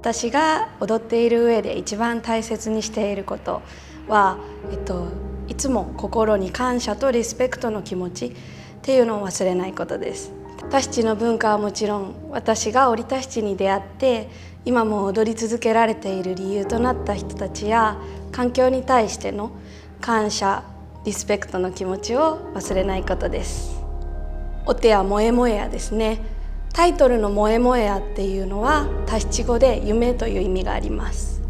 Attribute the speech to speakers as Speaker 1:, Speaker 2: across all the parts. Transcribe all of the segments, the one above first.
Speaker 1: 私が踊っている上で一番大切にしていることは、いつも心に感謝とリスペクトの気持ちっていうのを忘れないことです。タヒチの文化はもちろん、私がオリタヒチに出会って今も踊り続けられている理由となった人たちや環境に対しての感謝、リスペクトの気持ちを忘れないことです。お手やモエモエやですね。タイトルのモエモエやっていうのはタヒチ語で夢という意味があります。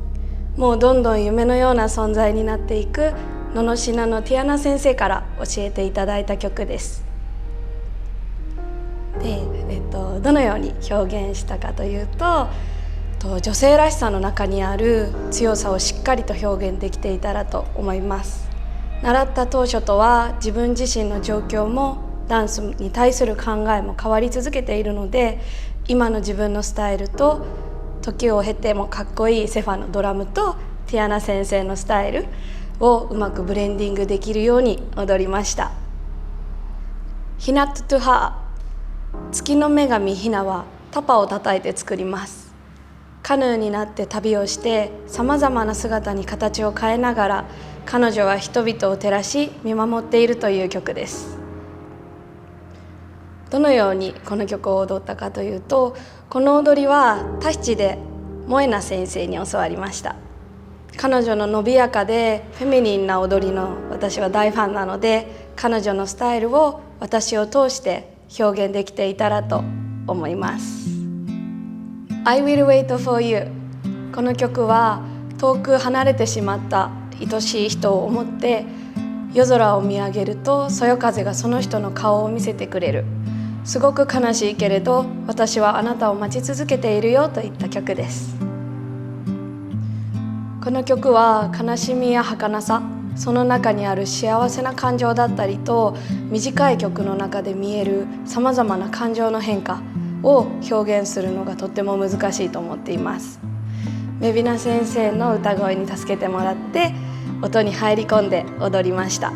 Speaker 1: もうどんどん夢のような存在になっていくののしなのティアナ先生から教えていただいた曲です。で、どのように表現したかというと、女性らしさの中にある強さをしっかりと表現できていたらと思います。習った当初とは自分自身の状況もダンスに対する考えも変わり続けているので、今の自分のスタイルと時を経てもかっこいいセファのドラムとティアナ先生のスタイルをうまくブレンディングできるように踊りました。ヒナトゥトゥハー、月の女神ヒナはタパを叩いて作ります。カヌーになって旅をしてさまざまな姿に形を変えながら彼女は人々を照らし見守っているという曲です。どのようにこの曲を踊ったかというと、この踊りはタヒチでモエナ先生に教わりました。彼女の伸びやかでフェミニンな踊りの私は大ファンなので、彼女のスタイルを私を通して表現できていたらと思います。 I will wait for you。 この曲は遠く離れてしまった愛しい人を思って夜空を見上げるとそよ風がその人の顔を見せてくれる。すごく悲しいけれど私はあなたを待ち続けているよといった曲です。この曲は悲しみや儚さ、その中にある幸せな感情だったりと、短い曲の中で見えるさまざまな感情の変化を表現するのがとっても難しいと思っています。メビナ先生の歌声に助けてもらって音に入り込んで踊りました。